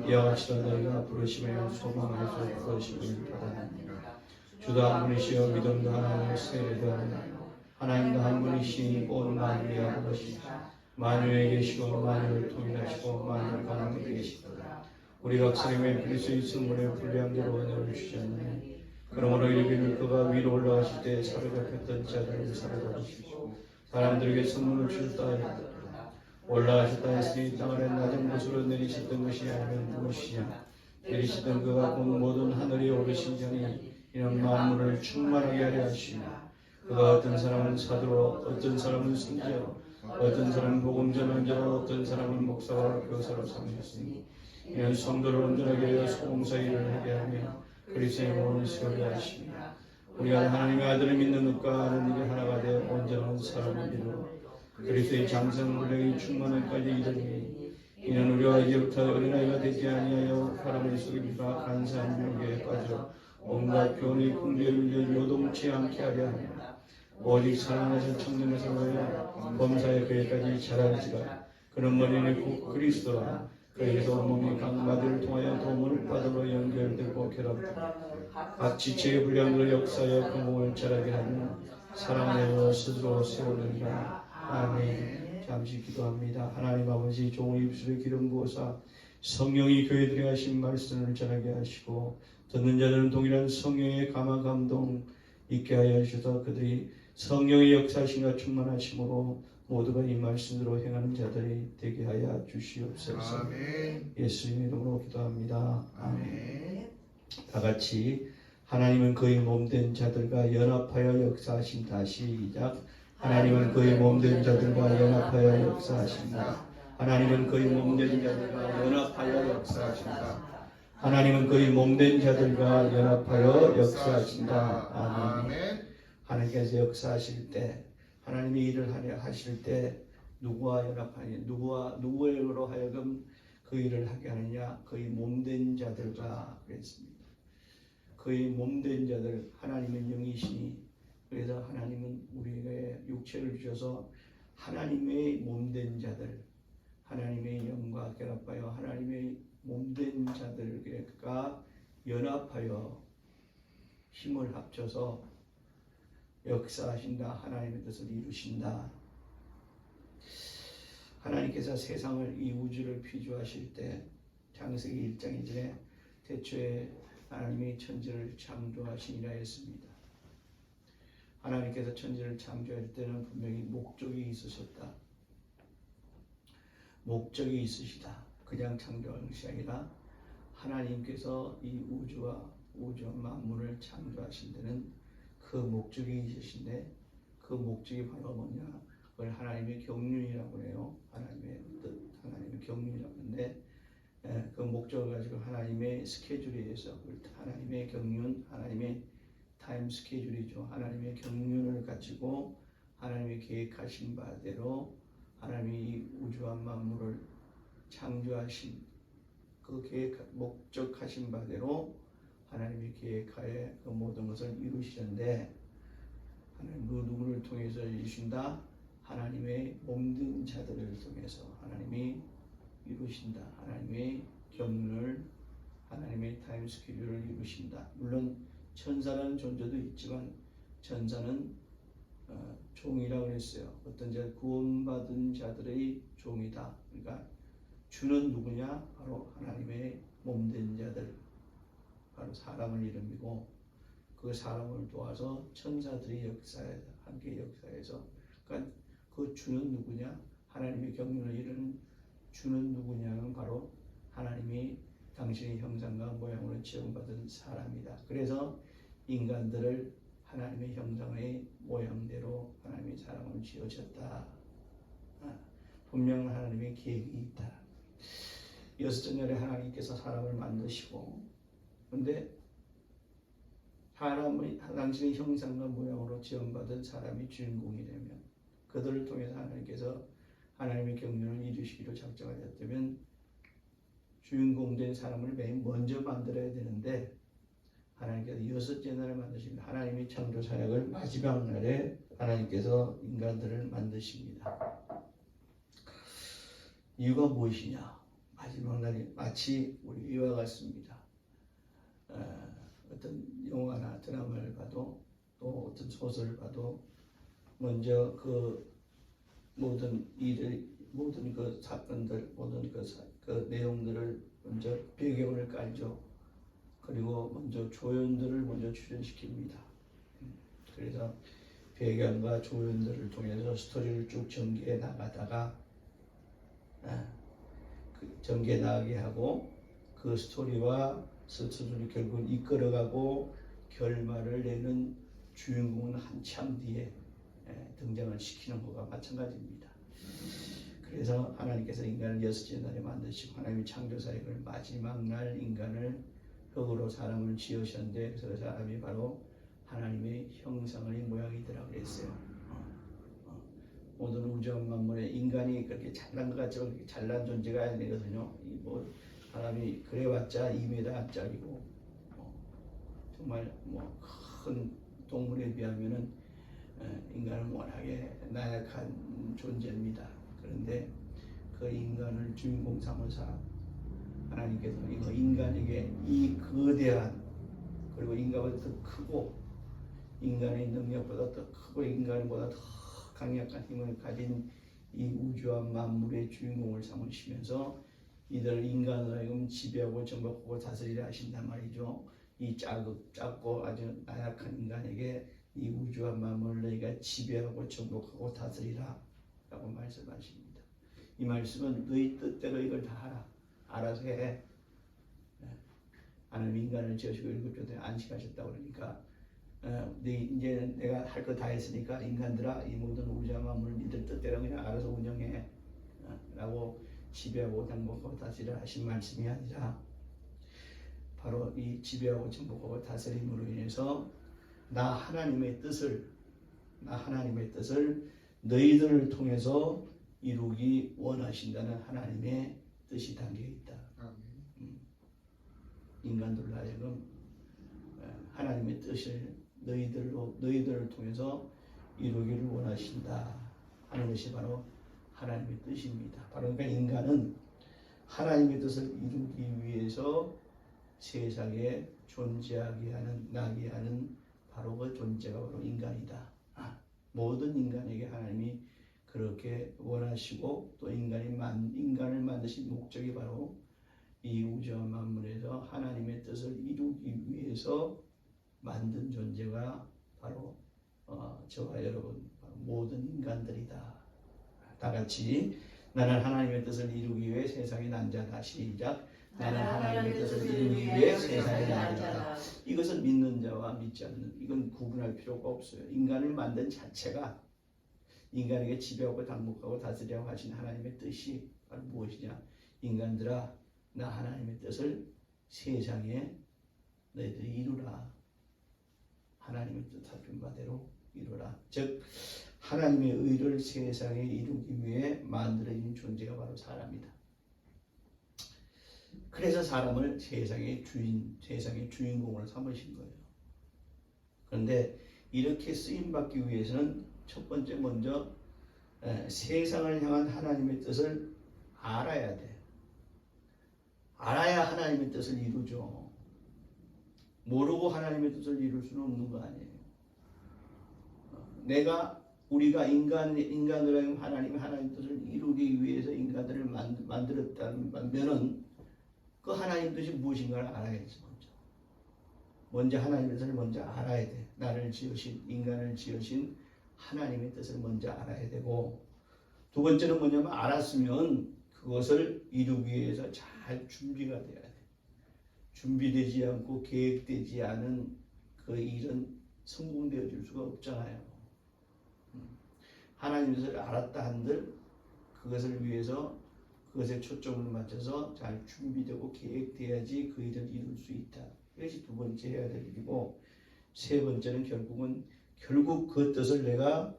이와 같이 너희가 부르심을 소망하여서 부르심을 받았느니라. 주도 한 분이시여 믿음도 하나님의 세례도 하나님 하나님도 한 분이시니 온 만유의 아버지시다. 만유에 계시고 만유를 통일하시고 만유 가운데 계시도다. 우리 박사님의 그리스도의 성문에 불량대로 은혜를 주셨느니 그러므로 이르기를 그가 위로 올라가실 때 사로잡혔던 자들을 사로잡으시고 사람들에게 선물을 주셨다 하였다. 올라가셨다 했으니 땅 아래 낮은 곳으로 내리셨던 것이 아니면 무엇이냐. 내리셨던 그가 곧 모든 하늘이 오르신 자니 이는 만물을 충만하게 하려 하시며 그가 어떤 사람은 사도로 어떤 사람은 선지자로 어떤 사람은 복음 전환자로 어떤 사람은 목사와 교사로 삼으셨으니 이는 성도를 온전하게 하여 소공사 일을 하게 하며 그리스도의 몸을 세우게 하십니다. 우리가 하나님의 아들을 믿는 것과 아는 일이 하나가 되어 온전한 사람을 이루어 그리스도의 장성 물량이 충만함까지 이르니 이는 우리가 이제부터 어린아이가 되지 아니하여 바람을 속임과 간사한 명예에 빠져 온갖 교훈의 궁죄를 요동치 않게 하려 하며 오직 사랑하신 청년에서 모여 범사의 그에까지 자랄지라. 그는 머리는 곧 그리스도라. 그에게서 몸이 각 마디를 통하여 도움을 받으러 연결되고 결합되고 각 지체의 분량으로 역사하여 그 몸을 자라게 하며 사랑 안에서 스스로 세우느니라. 아멘. 잠시 기도합니다. 하나님 아버지, 종의 입술에 기름 부어사 성령이 교회들에 하신 말씀을 전하게 하시고 듣는 자들은 동일한 성령의 감화 감동 있게 하여 주셔서 그들이 성령의 역사하심과 충만하심으로 모두가 이 말씀으로 행하는 자들이 되게 하여 주시옵소서. 아멘. 예수님의 이름으로 기도합니다. 아멘. 다 같이 하나님은 그의 몸된 자들과 연합하여 역사하신다. 시작. 하나님은 그의 몸된 자들과 연합하여 역사하신다. 하나님은 그의 몸된 자들과 연합하여 역사하신다. 하나님은 그의 몸된 자들과 연합하여 역사하신다. 아멘. 하나님께서 역사하실 때, 하나님이 일을 하실 때 누구와 연합하냐, 누구로 하여금 그 일을 하게 하느냐, 그의 몸된 자들과 그랬습니다. 그의 몸된 자들, 하나님은 영이시니 그래서 하나님은 우리에게 육체를 주셔서 하나님의 몸된 자들, 하나님의 영과 결합하여 하나님의 몸된 자들과 연합하여 힘을 합쳐서 역사하신다. 하나님의 뜻을 이루신다. 하나님께서 세상을, 이 우주를 피조하실 때 창세기 1장 이전에 태초에 하나님이 천지를 창조하시니라 했습니다. 하나님께서 천지를 창조할 때는 분명히 목적이 있으셨다. 목적이 있으시다. 그냥 창조하는 것이 아니라 하나님께서 이 우주와 만물을 창조하신 데는 그 목적이 있으신데 그 목적이 바로 뭐냐? 그걸 하나님의 경륜이라고 해요. 하나님의 뜻, 하나님의 경륜이라고 하는데 그 목적을 가지고 하나님의 스케줄에 의해서 하나님의 경륜, 하나님의 타임 스케줄이죠. 하나님의 경륜을 가지고 하나님의 계획하신 바대로 하나님이 이 우주와 만물을 창조하신 그 계획, 목적하신 바대로 하나님의 계획하에 그 모든 것을 이루시는데 하나님 그 누구를 통해서 이루신다? 하나님의 몸든 자들을 통해서 하나님이 이루신다. 하나님의 경륜을, 하나님의 타임 스케줄을 이루신다. 물론 천사라는 존재도 있지만 천사는 종이라고 했어요. 어떤 자 구원받은 자들의 종이다. 그러니까 주는 누구냐? 바로 하나님의 몸된 자들, 바로 사람을 이름이고 그 사람을 도와서 천사들이 함께 역사해서 그러니까 그 주는 누구냐? 하나님의 경륜을 이루는 주는 누구냐는 바로 하나님이 당신의 형상과 모양으로 지음받은 사람이다. 그래서 인간들을 하나님의 형상의 모양대로 하나님의 사람을 지으셨다. 분명한 하나님의 계획이 있다. 여섯 전날에 하나님께서 사람을 만드시고 근데 사람의 당신의 형상과 모양으로 지음받은 사람이 주인공이 되면 그들을 통해서 하나님께서 하나님의 경륜을 이루시기로 작정하셨다면 주인공된 사람을 맨 먼저 만들어야 되는데 하나님께서 여섯째 날에 만드십니다. 하나님의 창조 사역을 마지막 날에 하나님께서 인간들을 만드십니다. 이유가 무엇이냐? 마지막 날이 마치 우리 이와 같습니다. 어떤 영화나 드라마를 봐도 또 어떤 소설을 봐도 먼저 그 모든 일을 모든 그 사건들 모든 그 내용들을 먼저 배경을 깔죠. 그리고 먼저 조연들을 먼저 출연시킵니다. 그래서 배경과 조연들을 통해서 스토리를 쭉 전개해 나가다가 전개 나가게 하고 그 스토리와 스토리를 결국 이끌어가고 결말을 내는 주인공은 한참 뒤에 등장을 시키는 것과 마찬가지입니다. 그래서 하나님께서 인간을 여섯째 날에 만드시고 하나님이 창조사역을 마지막 날 인간을 흙으로 사람을 지으셨는데 그 사람이 바로 하나님의 형상의 모양이더라 그랬어요. 모든 우주 만물에 인간이 그렇게 잘난 것 같지만 그렇게 잘난 존재가 아니거든요. 뭐 사람이 그래봤자 2m짜리고 정말 큰 동물에 비하면은 인간은 워낙에 나약한 존재입니다. 그런데 그 인간을 주인공 삼으사 하나님께서 이거 인간에게 이 거대한 그리고 인간보다 더 크고 인간의 능력보다 더 크고 인간보다 더 강력한 힘을 가진 이 우주와 만물의 주인공을 삼으시면서 이들 인간을 하여금 지배하고 정복하고 다스리라 하신단 말이죠. 이 작고 아주 나약한 인간에게 이 우주와 만물을 너희가 지배하고 정복하고 다스리라 라고 말씀하십니다. 이 말씀은 너희 뜻대로 이걸 다 하라. 알아서 해. 하나님 인간을 지으시고 일곱 주 동안 안식하셨다고 그러니까 이제 내가 할 거 다 했으니까 인간들아 이 모든 우주와 만물을 니들 뜻대로 그냥 알아서 운영해 라고 지배하고 정복하고 다스리라 하신 말씀이 아니라 바로 이 지배하고 정복하고 다스림으로 인해서 나 하나님의 뜻을 너희들을 통해서 이루기 원하신다는 하나님의 뜻이 담겨 있다. 인간들로 하여금 하나님의 뜻을 너희들을 통해서 이루기를 원하신다 하는 것이 바로 하나님의 뜻입니다. 바로 그러니까 인간은 하나님의 뜻을 이루기 위해서 세상에 존재하게 하는 나게 하는 바로 그 존재가 바로 인간이다. 모든 인간에게 하나님이 그렇게 원하시고 또 인간을 만드신 목적이 바로 이 우주와 만물에서 하나님의 뜻을 이루기 위해서 만든 존재가 바로 저와 여러분 모든 인간들이다. 다 같이 나는 하나님의 뜻을 이루기 위해 세상에 난 자다. 시작. 나는 하나님의 뜻을 이루기 위해 세상에 난 자다. 이것은 믿는 자와 믿지 않는 이건 구분할 필요가 없어요. 인간을 만든 자체가 인간에게 지배하고 당복하고 다스리라고 하신 하나님의 뜻이 바로 무엇이냐. 인간들아 나 하나님의 뜻을 세상에 너희들이 이루라. 하나님의 뜻하신 바대로 이루라. 즉 하나님의 의를 세상에 이루기 위해 만들어진 존재가 바로 사람이다. 그래서 사람을 세상의 주인공으로 삼으신 거예요. 그런데 이렇게 쓰임받기 위해서는 첫 번째 먼저 세상을 향한 하나님의 뜻을 알아야 돼. 알아야 하나님의 뜻을 이루죠. 모르고 하나님의 뜻을 이룰 수는 없는 거 아니에요. 우리가 인간으로 하나님의 뜻을 이루기 위해서 인간들을 만들었다면은 그 하나님 뜻이 무엇인가를 알아야지 먼저 하나님의 뜻을 먼저 알아야 돼. 인간을 지으신 하나님의 뜻을 먼저 알아야 되고 두 번째는 뭐냐면 알았으면 그것을 이루기 위해서 잘 준비가 돼야 돼. 준비되지 않고 계획되지 않은 그 일은 성공되어질 수가 없잖아요. 하나님의 뜻을 알았다 한들 그것을 위해서 그것에 초점을 맞춰서 잘 준비되고 계획돼야지 그 일을 이룰 수 있다. 이것이 두 번째 해야 될 일이고 세 번째는 결국 그 뜻을 내가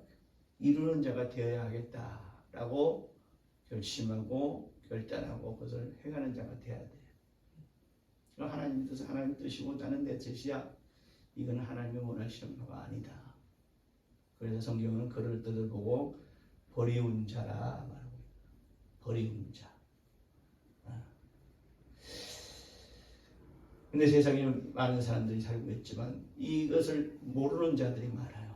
이루는 자가 되어야 하겠다라고 결심하고 결단하고 그것을 행하는 자가 되어야 돼. 하나님 뜻은 하나님 뜻이고 나는 내 뜻이야. 이건 하나님이 원하시는 바가 아니다. 그래서 성경은 그를 뜻을 보고 버리운 자라 말하고 버리운 자. 근데 세상에 많은 사람들이 살고 있지만 이것을 모르는 자들이 많아요.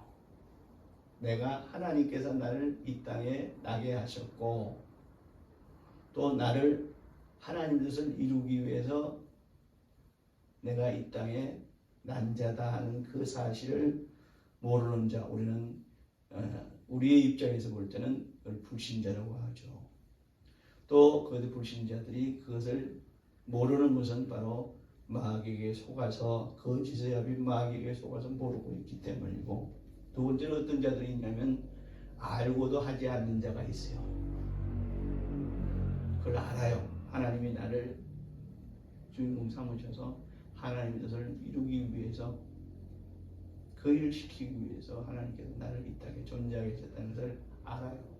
내가 하나님께서 나를 이 땅에 나게 하셨고 또 나를 하나님 뜻을 이루기 위해서 내가 이 땅에 난 자다 하는 그 사실을 모르는 자, 우리는 우리의 입장에서 볼 때는 그걸 불신자라고 하죠. 또 그 불신자들이 그것을 모르는 것은 바로 마귀에게 속아서 거짓의 합인 마귀에게 속아서 모르고 있기 때문이고, 두 번째는 어떤 자들이 있냐면 알고도 하지 않는 자가 있어요. 그걸 알아요. 하나님이 나를 주인공 삼으셔서 하나님의 뜻을 이루기 위해서, 그 일을 시키기 위해서 하나님께서 나를 이 땅에 존재하게 하셨다는 것을 알아요.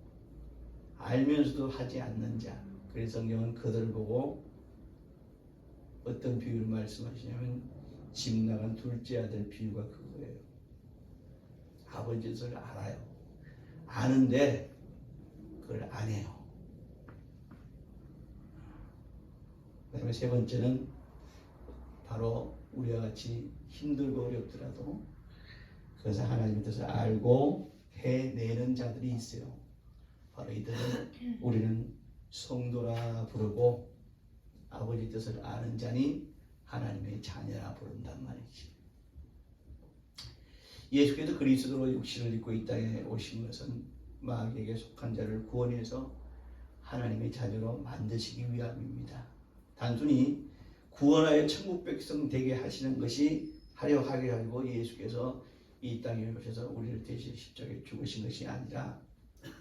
알면서도 하지 않는 자. 그래서 성경은 그들을 보고 어떤 비유를 말씀하시냐면 집 나간 둘째 아들 비유가 그거예요. 아버지 뜻을 알아요. 아는데 그걸 안 해요. 그 다음에 세 번째는 바로 우리와 같이 힘들고 어렵더라도 그래서 하나님의 뜻을 알고 해내는 자들이 있어요. 바로 이들은 우리는 성도라 부르고 아버지 뜻을 아는 자니 하나님의 자녀라 부른단 말이지. 예수께서 그리스도로 육신을 입고 이 땅에 오신 것은 마귀에게 속한 자를 구원해서 하나님의 자녀로 만드시기 위함입니다. 단순히 구원하여 천국 백성 되게 하시는 것이 하려 하게 하고 예수께서 이 땅에 오셔서 우리를 대신 십자가에 죽으신 것이 아니라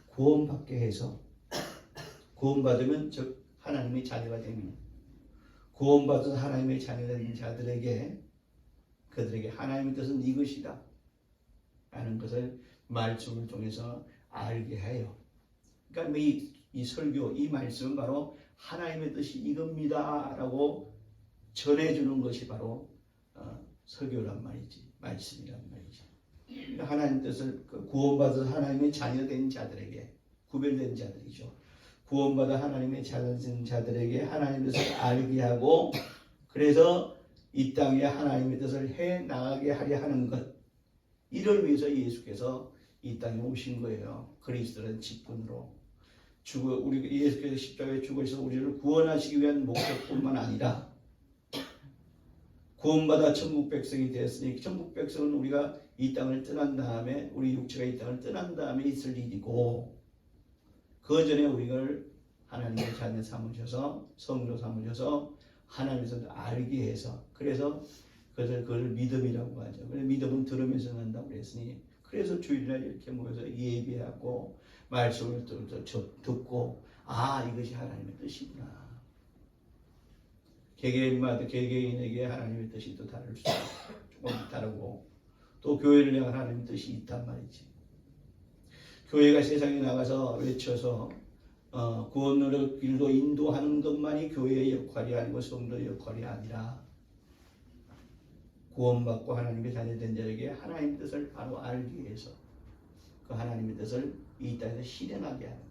구원받게 해서, 구원받으면 즉 하나님의 자녀가 됩니다. 구원받은 하나님의 자녀가 된 자들에게, 그들에게 하나님의 뜻은 이것이다 라는 것을 말씀을 통해서 알게 해요. 그러니까 이 설교, 이 말씀은 바로 하나님의 뜻이 이겁니다 라고 전해주는 것이 바로 설교란 말이지, 말씀이란 말이지. 그러니까 하나님 뜻을 구원받은 하나님의 자녀된 자들에게, 구별된 자들이죠. 구원받아 하나님의 자녀된 자들에게 하나님의 뜻을 알게 하고, 그래서 이 땅에 하나님의 뜻을 해 나가게 하려 하는 것, 이를 위해서 예수께서 이 땅에 오신 거예요. 그리스도는 직분으로 우리 예수께서 십자가에 죽으셔서 우리를 구원하시기 위한 목적뿐만 아니라 구원받아 천국 백성이 되었으니, 천국 백성은 우리가 이 땅을 떠난 다음에, 우리 육체가 이 땅을 떠난 다음에 있을 일이고, 그 전에 우리를 하나님의 자녀 삼으셔서, 성도 삼으셔서 하나님께서 알게 해서, 그래서 그걸 믿음이라고 하죠. 그래서 믿음은 들으면서 난다고 그랬으니, 그래서 주일날 이렇게 모여서 예배하고 말씀을 듣고, 아, 이것이 하나님의 뜻이구나. 개개인마다 개개인에게 하나님의 뜻이 또 다를 수 조금 다르고, 또 교회를 향한 하나님의 뜻이 있단 말이지. 교회가 세상에 나가서 외쳐서 구원의 길로 인도하는 것만이 교회의 역할이 아니고 성도의 역할이 아니라, 구원받고 하나님의 자녀된 자에게 하나님의 뜻을 바로 알기 위해서 그 하나님의 뜻을 이 땅에서 실행하게 하는,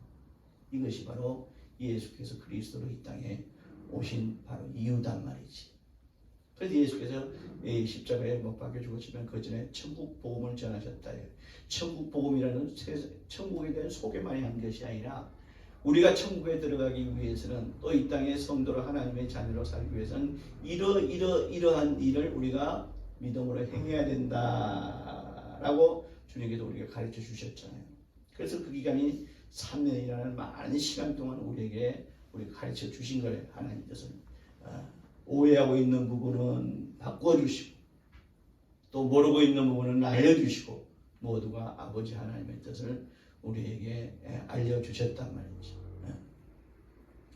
이것이 바로 예수께서 그리스도로 이 땅에 오신 바로 이유단 말이지. 그래서 예수께서 십자가에 못 박혀 죽으시면 그 전에 천국 복음을 전하셨다. 천국 복음이라는 천국에 대한 소개만이 한 것이 아니라, 우리가 천국에 들어가기 위해서는, 또 이 땅의 성도로 하나님의 자녀로 살기 위해서는 이러한 일을 우리가 믿음으로 행해야 된다라고 주님께서 우리가 가르쳐 주셨잖아요. 그래서 그 기간이 3년이라는 많은 시간 동안 우리가 가르쳐 주신 거예요. 하나님 뜻을 오해하고 있는 부분은 바꿔주시고, 또 모르고 있는 부분은 알려주시고, 모두가 아버지 하나님의 뜻을 우리에게 알려주셨단 말이죠.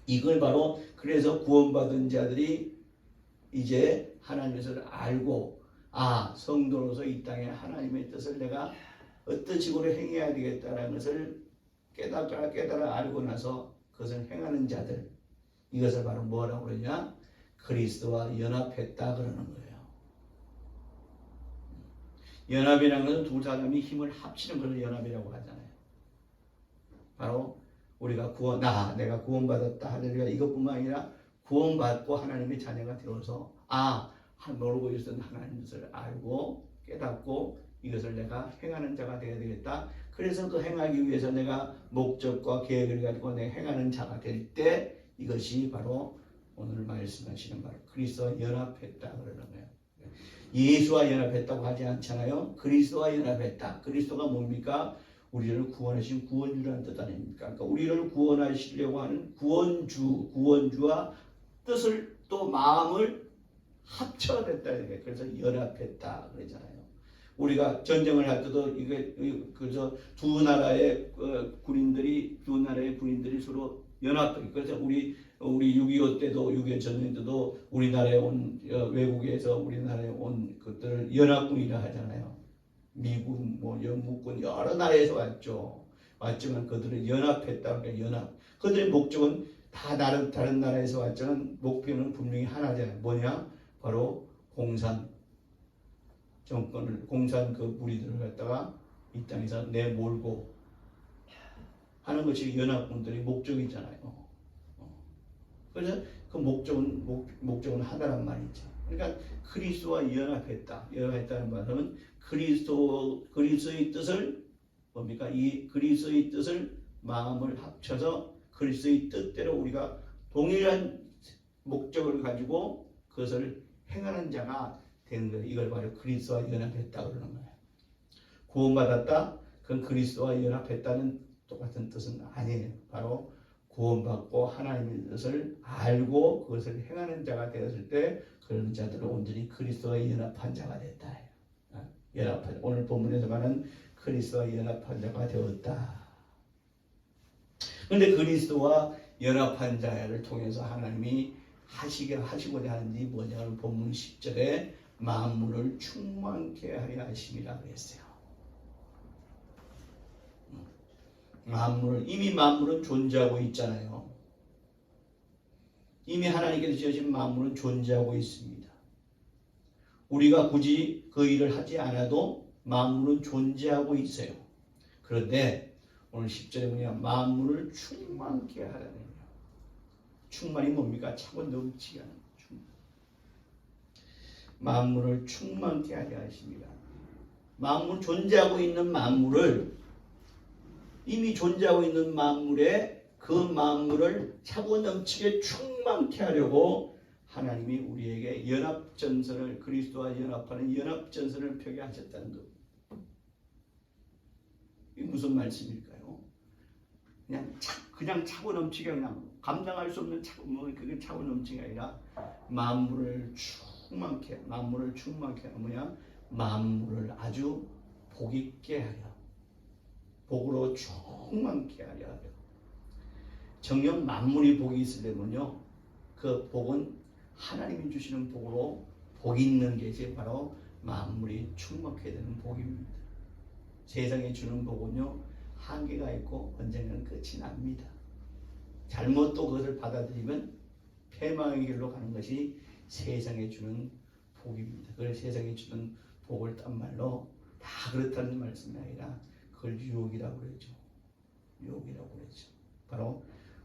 이걸 바로, 그래서 구원받은 자들이 이제 하나님의 뜻을 알고, 아, 성도로서 이 땅에 하나님의 뜻을 내가 어떤 식으로 행해야 되겠다는 것을 깨달아 알고 나서 그것을 행하는 자들, 이것을 바로 뭐라고 그러냐? 그리스도와 연합했다 그러는 거예요. 연합이라는 것은 두 사람이 힘을 합치는 것을 연합이라고 하잖아요. 바로 우리가 내가 구원받았다 할렐루야, 이것뿐만 아니라 구원받고 하나님의 자녀가 되어서, 아, 모르고 있었던 하나님 뜻을 알고 깨닫고 이것을 내가 행하는 자가 되어야 되겠다. 그래서 그 행하기 위해서 내가 목적과 계획을 가지고 내가 행하는 자가 될 때 이것이 바로 오늘 말씀하시는 바로 그리스도와 연합했다 그러는 거예요. 예수와 연합했다고 하지 않잖아요. 그리스도와 연합했다. 그리스도가 뭡니까? 우리를 구원하신 구원주라는 뜻 아닙니까? 그러니까 우리를 구원하시려고 하는 구원주와 뜻을 또 마음을 합쳐야 됐다. 그래서 연합했다 그러잖아요. 우리가 전쟁을 할 때도 이게 그래서 두 나라의 군인들이 서로 연합. 그래서 우리 6.25 때도 6.25 전쟁 때도 우리나라에 온 외국에서 우리나라에 온 것들을 연합군이라 하잖아요. 미군, 영국군 여러 나라에서 왔지만 그들은 연합했다. 그러니까 연합. 그들의 목적은 다 다른 나라에서 왔지만 목표는 분명히 하나잖아요. 뭐냐? 바로 공산 정권을 공산 그 무리들을 갖다가 이 땅에서 내몰고 하는 것이 연합군들의 목적이잖아요. 그래서 그 목적은 하나란 말이죠. 그러니까 그리스도와 연합했다는 말은 그리스도의 뜻을 뭡니까? 이 그리스도의 뜻을 마음을 합쳐서 그리스도의 뜻대로 우리가 동일한 목적을 가지고 그것을 행하는 자가 되는 거예요. 이걸 바로 그리스도와 연합했다 그러는 거예요. 구원받았다? 그건 그리스도와 연합했다는 똑같은 뜻은 아니에요. 바로 구원받고 하나님의 뜻을 알고 그것을 행하는 자가 되었을 때 그런 자들은 온전히 그리스도와 연합한 자가 됐다. 오늘 본문에서 말하는 그리스도와 연합한 자가 되었다. 그런데 그리스도와 연합한 자를 통해서 하나님이 하시고자 하는지 뭐냐면 본문 10절에 만물을 충만케 하려 하심이라 그랬어요. 이미 만물은 존재하고 있잖아요. 이미 하나님께서 지으신 만물은 존재하고 있습니다. 우리가 굳이 그 일을 하지 않아도 만물은 존재하고 있어요. 그런데 오늘 10절에 뭐냐? 만물을 충만케 하라는 거예요. 충만이 뭡니까? 차고 넘치게 하는 충만. 만물을 충만케 하려 하십니다. 만물 존재하고 있는 만물을 이미 존재하고 있는 만물에 그 만물을 차고 넘치게 충만케 하려고 하나님이 우리에게 연합전선을 그리스도와 연합하는 연합전선을 펴게 하셨다는 것. 이게 무슨 말씀일까요? 그냥 차고 넘치게 그냥 감당할 수 없는 그게 차고 넘치게 아니라 만물을 충만케 뭐냐? 만물을 아주 복 있게 하려. 복으로 충만케 하려 하려. 정녕 만물이 복이 있으려면요, 그 복은 하나님이 주시는 복으로 복 있는 것이 바로 만물이 충만케 되는 복입니다. 세상에 주는 복은요 한계가 있고 언젠가는 끝이 납니다. 잘못 또 그것을 받아들이면 패망의 길로 가는 것이 세상에 주는 복입니다. 그래서 세상에 주는 복을 딴 말로 다 그렇다는 말씀이 아니라 그걸 유혹이라고 그러죠. 유혹이라고 그러죠.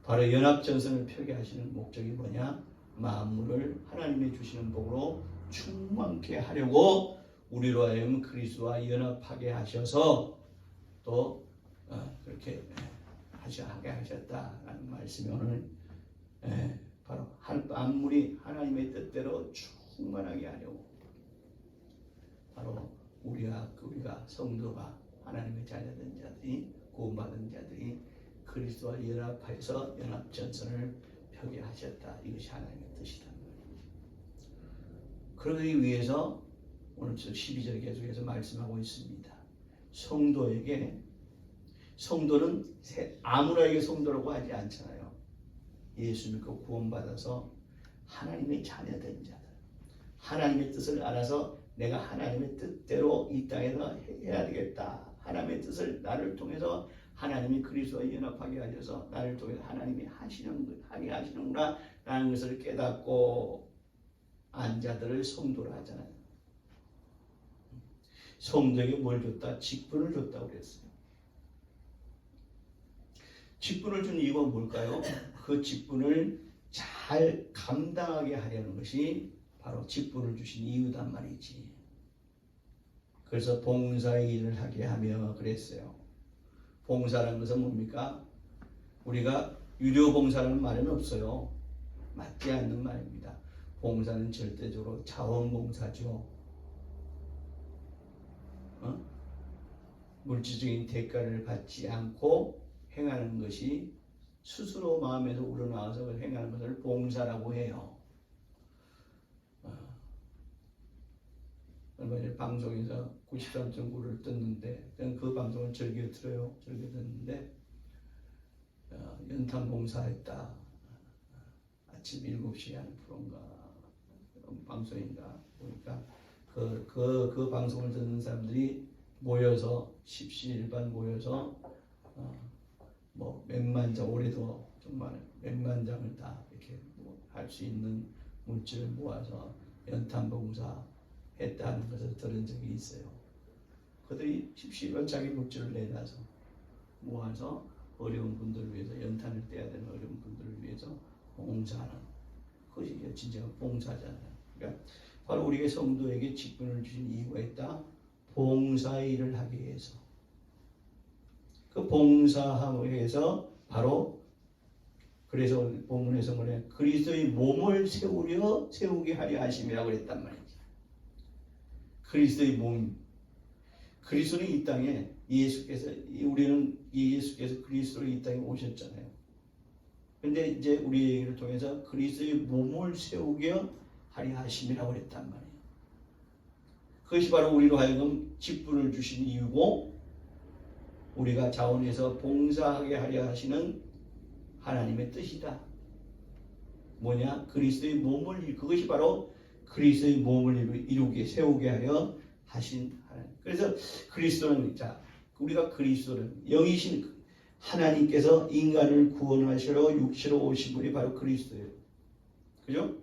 바로 연합전선을 펴게 하시는 목적이 뭐냐? 만물을 하나님이 주시는 복으로 충만케 하려고 우리로 하여금 그리스도와 연합하게 하셔서 또 그렇게 하게 하셨다라는 말씀이 오늘 바로 만물이 하나님의 뜻대로 충만하게 하려고 바로 우리가 성도가 하나님의 자녀된 자들이 구원받은 자들이 그리스도와 연합하여서 연합전선을 펴게 하셨다. 이것이 하나님의 뜻이다. 그러기 위해서 오늘 12절 계속해서 말씀하고 있습니다. 성도는 아무나에게 성도라고 하지 않잖아요. 예수 믿고 구원받아서 하나님의 자녀된 자들, 하나님의 뜻을 알아서 내가 하나님의 뜻대로 이 땅에서 해야 되겠다. 하나님의 뜻을 나를 통해서 하나님이 그리스도와 연합하게 하셔서 나를 통해서 하나님이 하게 하시는구나 라는 것을 깨닫고 안 자들을 성도라 하잖아요. 성도에게 뭘 줬다? 직분을 줬다고 그랬어요. 직분을 준 이유가 뭘까요? 그 직분을 잘 감당하게 하려는 것이 바로 직분을 주신 이유단 말이지. 그래서 봉사의 일을 하게 하며 그랬어요. 봉사라는 것은 뭡니까? 우리가 유료 봉사라는 말은 없어요. 맞지 않는 말입니다. 봉사는 절대적으로 자원봉사죠. 물질적인 대가를 받지 않고 행하는 것이 스스로 마음에서 우러나와서 행하는 것을 봉사라고 해요. 얼마 전에 방송에서 93.9를 떴는데 그 방송을 즐겨 들어요. 즐겨 듣는데 연탄 봉사했다. 아침 7시에 하는 프로인가 방송인가 보니까 그 방송을 듣는 사람들이 모여서 십시일반 모여서 뭐 몇만 장, 올해도 정말 몇만 장을 다 이렇게 할 수 있는 물질을 모아서 연탄 봉사 했다는 것을 들은 적이 있어요. 그들이 십시일반 자기 물질을 내놔서 모아서 어려운 분들을 위해서, 연탄을 떼야 되는 어려운 분들을 위해서 봉사하는, 그것이 진정한 봉사잖아요. 그러니까 바로 우리가 성도에게 직분을 주신 이유가 있다. 봉사의 일을 하기 위해서. 그 봉사함을 위해서 바로, 그래서 본문에서 뭐래? 그리스도의 몸을 세우게 하려 하심이라고 그랬단 말이지. 그리스도의 몸. 그리스도는 이 땅에 우리는 예수께서 그리스도로 이 땅에 오셨잖아요. 근데 이제 우리 얘기를 통해서 그리스도의 몸을 세우게 하려 하심이라고 그랬단 말이에요. 그것이 바로 우리로 하여금 직분을 주신 이유고, 우리가 자원해서 봉사하게 하려 하시는 하나님의 뜻이다. 뭐냐? 그리스도의 몸을, 그것이 바로 그리스도의 몸을 이루게, 세우게 하려 하신 하나님. 그래서 그리스도는, 자, 우리가 그리스도는 영이신 하나님께서 인간을 구원하시러 육체로 오신 분이 바로 그리스도예요. 그죠?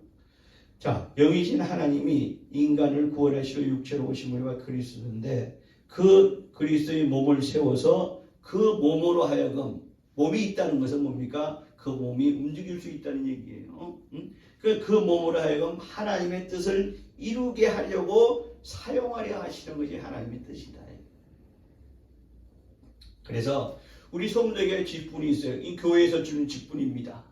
자, 영이신 하나님이 인간을 구원하시러 육체로 오신 분이 바로 그리스도인데, 그 그리스도의 몸을 세워서 그 몸으로 하여금, 몸이 있다는 것은 뭡니까? 그 몸이 움직일 수 있다는 얘기예요. 그 몸으로 하여금 하나님의 뜻을 이루게 하려고 사용하려 하시는 것이 하나님의 뜻이다. 그래서 우리 성도에게 직분이 있어요. 이 교회에서 주는 직분입니다.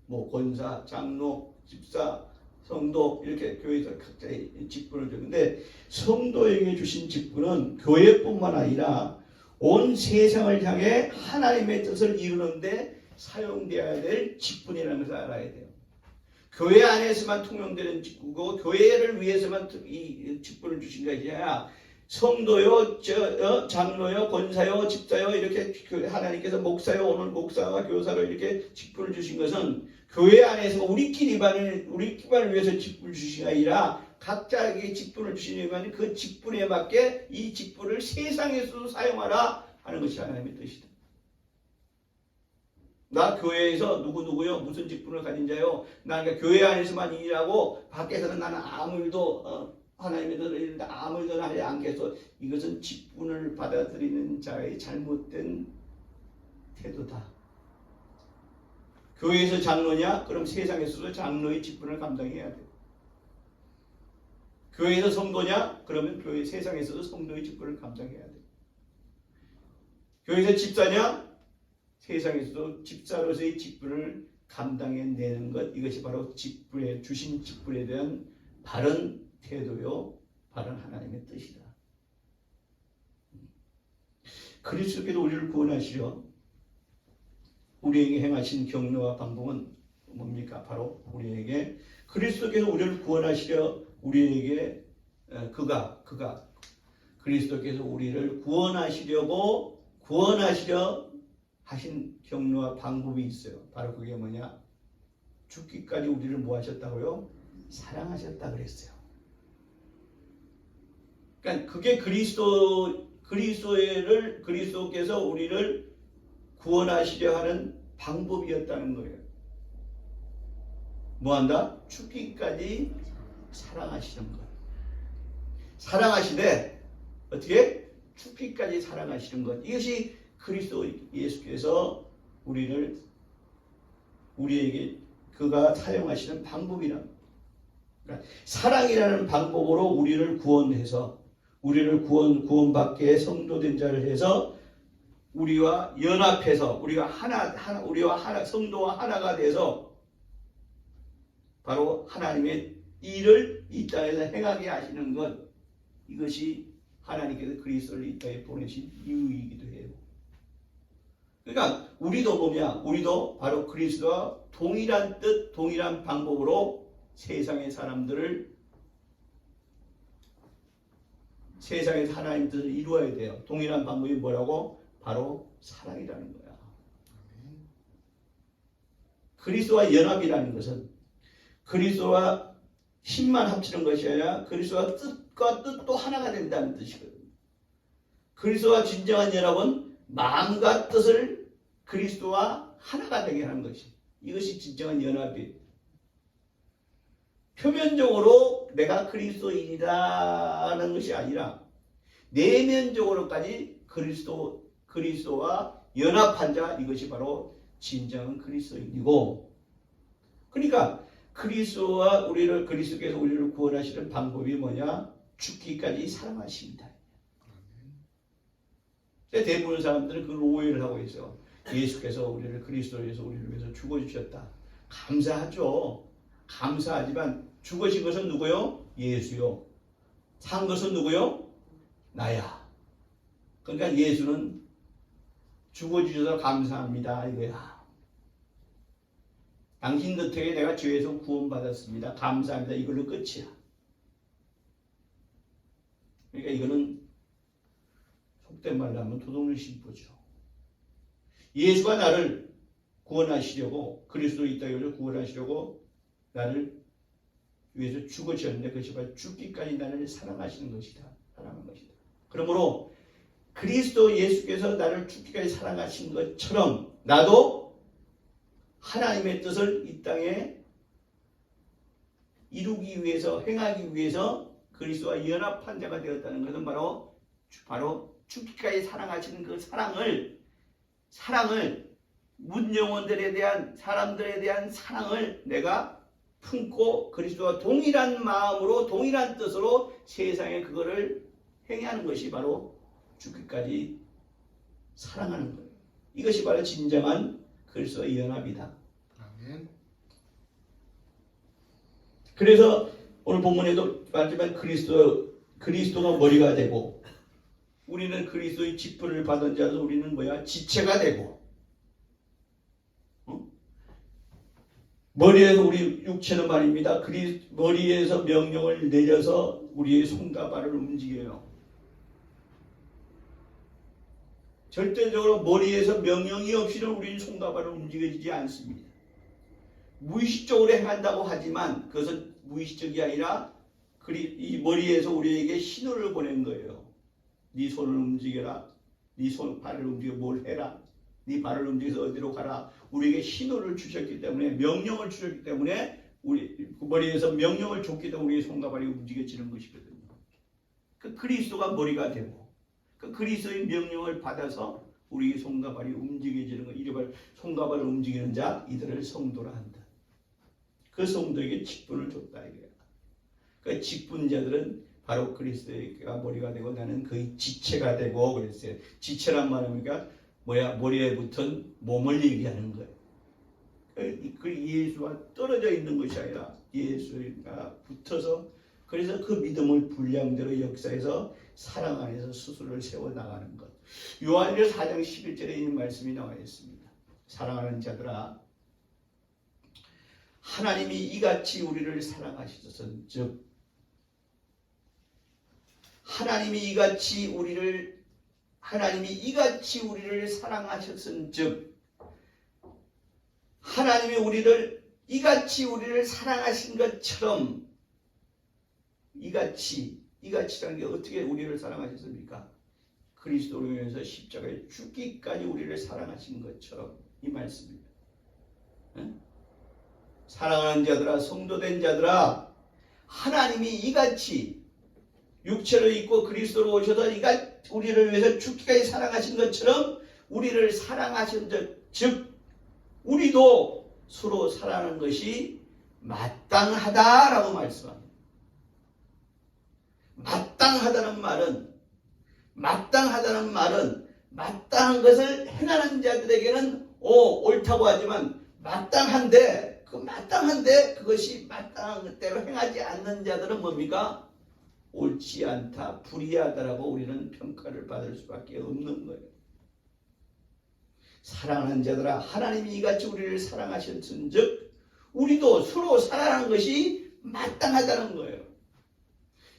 뭐 권사, 장로, 집사, 성도, 이렇게 교회에서 각자의 직분을 주는데, 성도에게 주신 직분은 교회뿐만 아니라 온 세상을 향해 하나님의 뜻을 이루는데 사용되어야 될 직분이라는 것을 알아야 돼요. 교회 안에서만 통용되는 직분이고, 교회를 위해서만 이 직분을 주신 것이 아니라 성도요, 장로요, 권사요, 집사요, 이렇게 하나님께서 목사요, 오늘 목사와 교사로 이렇게 직분을 주신 것은 교회 안에서 우리끼리만을 위해서 직분을 주신 게 아니라 각자에게 직분을 주시니까 그 직분에 맞게 이 직분을 세상에서도 사용하라 하는 것이 하나님의 뜻이다. 나 교회에서 누구누구요, 무슨 직분을 가진 자요, 나 그러니까 교회 안에서만 일하고 밖에서는 나는 아무 일도 하나님의 뜻을 이루는데 아무 일도 하지 않겠소. 이것은 직분을 받아들이는 자의 잘못된 태도다. 교회에서 장로냐? 그럼 세상에서도 장로의 직분을 감당해야 돼. 교회에서 성도냐? 그러면 교회 세상에서도 성도의 직분을 감당해야 돼. 교회에서 집사냐? 세상에서도 집사로서의 직분을 감당해내는 것, 이것이 바로 직분에, 주신 직분에 대한 바른 태도요, 바른 하나님의 뜻이다. 그리스도께서 우리를 구원하시려 우리에게 행하신 경로와 방법은 뭡니까? 바로 우리에게, 그리스도께서 우리를 구원하시려 우리에게 그가 그리스도께서 우리를 구원하시려 하신 경로와 방법이 있어요. 바로 그게 뭐냐? 죽기까지 우리를 뭐 하셨다고요? 사랑하셨다 그랬어요. 그러니까 그게 그리스도께서 우리를 구원하시려 하는 방법이었다는 거예요. 뭐한다? 죽기까지 사랑하시는 것. 사랑하시되 어떻게? 죽기까지 사랑하시는 것. 이것이 그리스도 예수께서 우리에게 그가 사용하시는 방법이란. 그러니까 사랑이라는 방법으로 우리를 구원해서 우리를 구원받게 성도된 자를 해서 우리와 연합해서 우리와 성도와 하나가 돼서 바로 하나님의 일을 이 땅에서 행하게 하시는 것, 이것이 하나님께서 그리스도를 이 땅에 보내신 이유이기도 해요. 그러니까 우리도 바로 그리스도와 동일한 뜻, 동일한 방법으로 세상의 사람들을, 세상에서 하나님 뜻을 이루어야 돼요. 동일한 방법이 뭐라고? 바로 사랑이라는 거야. 그리스도와 연합이라는 것은 그리스도와 힘만 합치는 것이 아니라 그리스도와 뜻과 뜻도 하나가 된다는 뜻이거든요. 그리스도와 진정한 연합은 마음과 뜻을 그리스도와 하나가 되게 하는 것이, 이것이 진정한 연합이에요. 표면적으로 내가 그리스도인이라는 것이 아니라 내면적으로까지 그리스도와 연합한 자, 이것이 바로 진정한 그리스도인이고, 그러니까 그리스도께서 우리를 구원하시는 방법이 뭐냐? 죽기까지 사랑하십니다. 대부분 사람들은 그걸 오해를 하고 있어요. 예수께서 우리를 그리스도에서 우리를 위해서 죽어주셨다. 감사하죠. 감사하지만 죽으신 것은 누구요? 예수요. 산 것은 누구요? 나야. 그러니까 예수는 죽어주셔서 감사합니다, 이거야. 당신 덕택에 내가 죄에서 구원받았습니다. 감사합니다. 이걸로 끝이야. 그러니까 이거는 속된 말로 하면 도둑을 심보죠. 예수가 나를 구원하시려고, 그리스도 이 땅에서 구원하시려고 나를 위해서 죽으셨는데, 그것이 바로 죽기까지 나를 사랑하시는 것이다. 사랑하는 것이다. 그러므로 그리스도 예수께서 나를 죽기까지 사랑하신 것처럼 나도 하나님의 뜻을 이 땅에 이루기 위해서, 행하기 위해서 그리스도와 연합한 자가 되었다는 것은 바로 죽기까지 사랑하시는 그 사랑을 문영혼들에 대한, 사람들에 대한 사랑을 내가 품고 그리스도와 동일한 마음으로, 동일한 뜻으로 세상에 그거를 행하는 것이 바로 죽기까지 사랑하는 거예요. 이것이 바로 진정한 그리스도의 연합이다. 아멘. 그래서 오늘 본문에도 말하지만 그리스도가 머리가 되고, 우리는 그리스도의 직분을 받은 자도 우리는 뭐야? 지체가 되고, 머리에서 우리 육체는 말입니다. 머리에서 명령을 내려서 우리의 손과 발을 움직여요. 절대적으로 머리에서 명령이 없이는 우리는 손과 발을 움직여지지 않습니다. 무의식적으로 행한다고 하지만 그것은 무의식적이 아니라 이 머리에서 우리에게 신호를 보낸 거예요. 네 손을 움직여라. 네 발을 움직여 뭘 해라. 네 발을 움직여서 어디로 가라. 우리에게 신호를 주셨기 때문에, 명령을 주셨기 때문에, 우리 머리에서 명령을 줬기 때문에 우리의 손과 발이 움직여지는 것이거든요. 그 그리스도가 머리가 되고, 그 그리스도의 명령을 받아서 우리의 손과 발이 움직여지는 것, 이를 손과 발을 움직이는 자, 이들을 성도라 한다. 그 성도에게 직분을 줬다 이거야. 그 직분자들은 바로 그리스도가 머리가 되고 나는 그의 지체가 되고 그랬어요. 지체란 말은 머리에 붙은 몸을 얘기하는 거예요. 그 예수와 떨어져 있는 것이 아니라 예수가 붙어서, 그래서 그 믿음을 분량대로 역사해서 사랑 안에서 스스로를 세워나가는 것. 요한일서 4장 11절에 있는 말씀이 나와 있습니다. 사랑하는 자들아, 하나님이 이같이 우리를 사랑하셨은즉, 하나님이 이같이 우리를 사랑하셨은즉, 하나님이 이같이 우리를 사랑하신 것처럼, 이같이라는 게 어떻게 우리를 사랑하셨습니까? 그리스도로 인해서 십자가에 죽기까지 우리를 사랑하신 것처럼, 이 말씀입니다. 응? 사랑하는 자들아, 성도된 자들아, 하나님이 이같이 육체로 있고 그리스도로 오셔서 우리를 위해서 죽기까지 사랑하신 것처럼 우리를 사랑하신 즉 우리도 서로 사랑하는 것이 마땅하다라고 말씀합니다. 마땅하다는 말은 마땅한 것을 행하는 자들에게는 옳다고 하지만 마땅한데 그것이 마땅한 대로 행하지 않는 자들은 뭡니까? 옳지 않다, 불의하다라고 우리는 평가를 받을 수밖에 없는 거예요. 사랑하는 자들아, 하나님이 이같이 우리를 사랑하셨은즉 우리도 서로 사랑하는 것이 마땅하다는 거예요.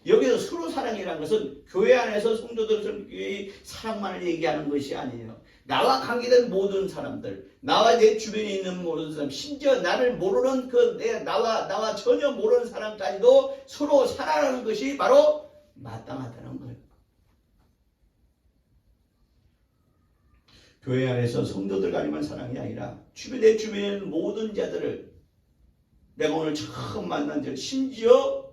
여기서 서로 사랑이라는 것은 교회 안에서 성도들의 사랑만을 얘기하는 것이 아니에요. 나와 관계된 모든 사람들, 나와 내 주변에 있는 모든 사람, 심지어 나를 모르는 나와 전혀 모르는 사람까지도 서로 사랑하는 것이 바로 마땅하다는 거예요. 교회 안에서 성도들과만 사랑이 아니라 내 주변에 있는 모든 자들을, 내가 오늘 처음 만난 자, 심지어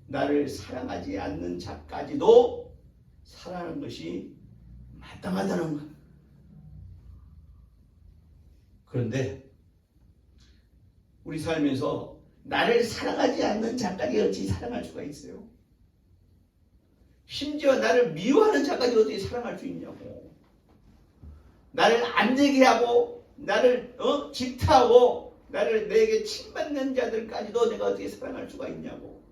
나를 사랑하지 않는 자까지도 사랑하는 것이 마땅하다는 것. 그런데 우리 삶에서 나를 사랑하지 않는 자까지 어찌 사랑할 수가 있어요? 심지어 나를 미워하는 자까지 어떻게 사랑할 수 있냐고. 나를 안 되게 하고 나를 질타하고 나를 내게 침받는 자들까지도 내가 어떻게 사랑할 수가 있냐고.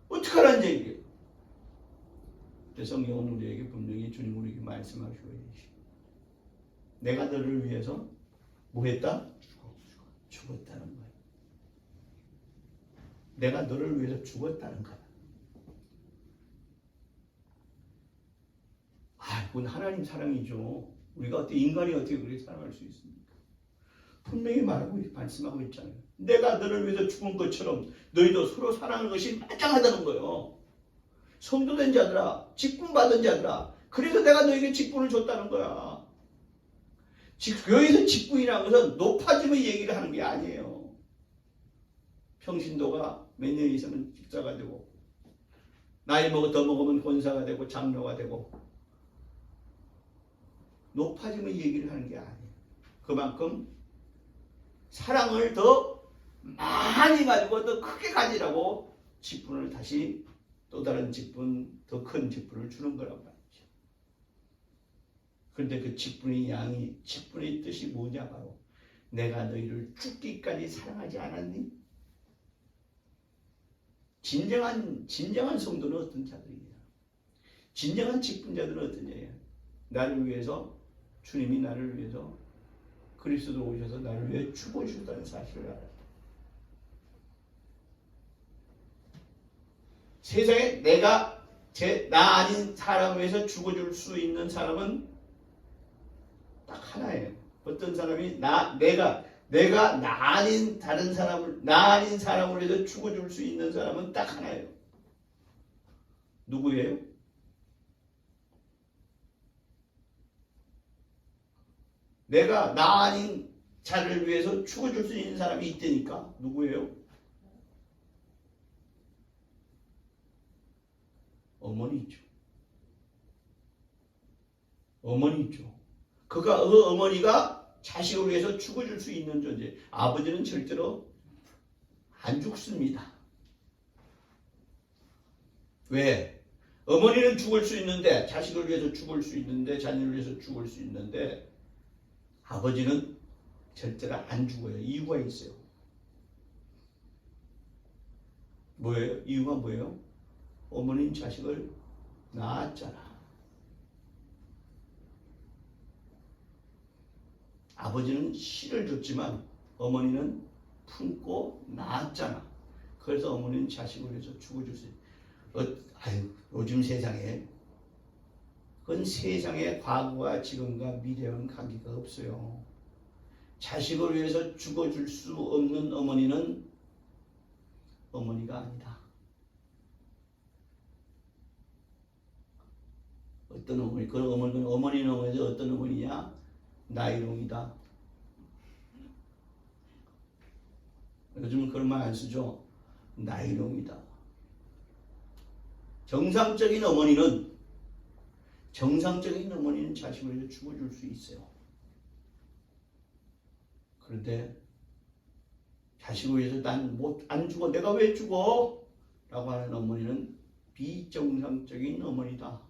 어떡하라는 얘기예요. 성경은 우리에게 분명히 주님 우리에게 말씀하시고 계십니다. 내가 너를 위해서 뭐 했다? 죽었다는 거예요. 내가 너를 위해서 죽었다는 거야. 그건 하나님 사랑이죠. 우리가 어떻게 인간이 어떻게 그렇게 사랑할 수 있습니까? 분명히 말씀하고 있잖아요. 내가 너를 위해서 죽은 것처럼 너희도 서로 사랑하는 것이 마땅하다는 거예요. 성도된 자들아, 직분받은 자들아, 그래서 내가 너에게 직분을 줬다는 거야. 여기서 직분이라는 것은 높아짐의 얘기를 하는 게 아니에요. 평신도가 몇 년 이상은 집사가 되고, 나이 더 먹으면 권사가 되고 장로가 되고, 높아짐의 얘기를 하는 게 아니에요. 그만큼 사랑을 더 많이 가지고 더 크게 가지라고 직분을 다시 또 다른 직분, 더 큰 직분을 주는 거란 말이죠. 그런데 그 직분의 뜻이 뭐냐? 바로 내가 너희를 죽기까지 사랑하지 않았니? 진정한 성도는 어떤 자들이냐? 진정한 직분자들은 어떤 자예요? 나를 위해서, 주님이 나를 위해서 그리스도로 오셔서 나를 위해 죽어주셨다는 사실을 알아요. 세상에 나 아닌 사람을 위해서 죽어줄 수 있는 사람은 딱 하나예요. 어떤 사람이 내가 나 아닌 사람을 위해서 죽어줄 수 있는 사람은 딱 하나예요. 누구예요? 내가 나 아닌 자를 위해서 죽어줄 수 있는 사람이 있다니까. 누구예요? 어머니죠. 어머니죠. 그 어머니가 자식을 위해서 죽어줄 수 있는 존재. 아버지는 절대로 안 죽습니다. 왜? 어머니는 죽을 수 있는데, 자식을 위해서 죽을 수 있는데, 자녀를 위해서 죽을 수 있는데, 아버지는 절대로 안 죽어요. 이유가 있어요. 뭐예요? 이유가 뭐예요? 어머니는 자식을 낳았잖아. 아버지는 씨를 줬지만 어머니는 품고 낳았잖아. 그래서 어머니는 자식을 위해서 죽어줄 수 있어요. 요즘 세상에 그건 세상의 과거와 지금과 미래와는 관계가 없어요. 자식을 위해서 죽어줄 수 없는 어머니는 어머니가 아니다. 어떤 어머니? 그 어머니는 어떤 어머니냐? 나이롱이다. 요즘은 그런 말 안 쓰죠. 나이롱이다. 정상적인 어머니는 자식을 위해서 죽어줄 수 있어요. 그런데 자식을 위해서 난 안 죽어. 내가 왜 죽어? 라고 하는 어머니는 비정상적인 어머니다.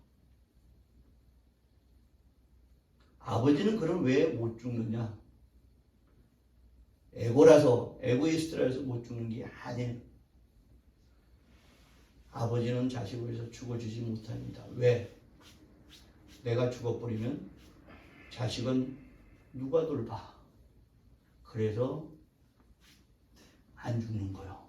아버지는 그럼 왜 못 죽느냐? 에고라서, 에고이스트라서 못 죽는 게 아니에요. 아버지는 자식을 위해서 죽어주지 못합니다. 왜? 내가 죽어버리면 자식은 누가 돌봐? 그래서 안 죽는 거예요.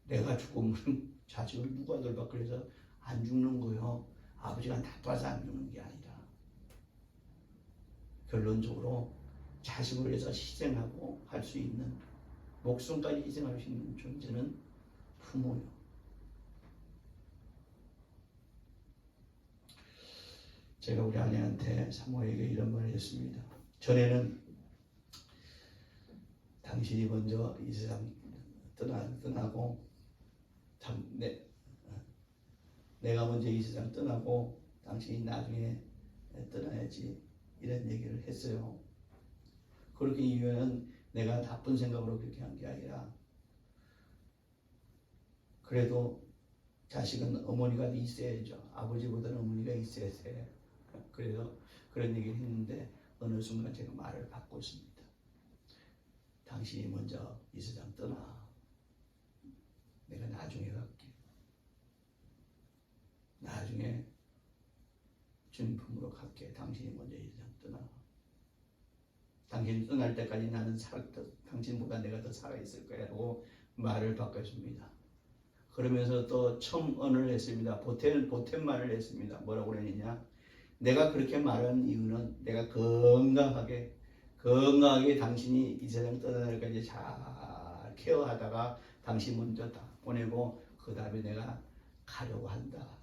내가 죽으면 자식을 누가 돌봐? 그래서 안 죽는 거예요. 아버지가 나빠서 안 죽는 게 아니라 결론적으로 자식을 위해서 희생하고 할 수 있는, 목숨까지 희생할 수 있는 존재는 부모요. 제가 우리 아내한테 사모에게 이런 말을 했습니다. 전에는 당신이 먼저 이 세상 떠나고 내가 먼저 이 세상 떠나고 당신이 나중에 떠나야지, 이런 얘기를 했어요. 그렇게 이유는 내가 나쁜 생각으로 그렇게 한 게 아니라, 그래도 자식은 어머니가 있어야죠. 아버지보다는 어머니가 있어야 돼. 그래서 그런 얘기를 했는데 어느 순간 제가 말을 바꿨습니다. 당신이 먼저 이 세상 떠나. 내가 나중에 갈게. 나중에 주님 품으로 갈게. 당신이 먼저 이 세상 떠나. 당신이 떠날 때까지 나는 당신보다 내가 더 살아있을 거야 라고 말을 바꿨습니다. 그러면서 또 첨언을 했습니다. 보탬말을 했습니다. 뭐라고 그랬느냐? 내가 그렇게 말한 이유는 내가 건강하게 당신이 이 세상 떠나는 때까지 잘 케어하다가 당신 먼저 다 보내고 그 다음에 내가 가려고 한다.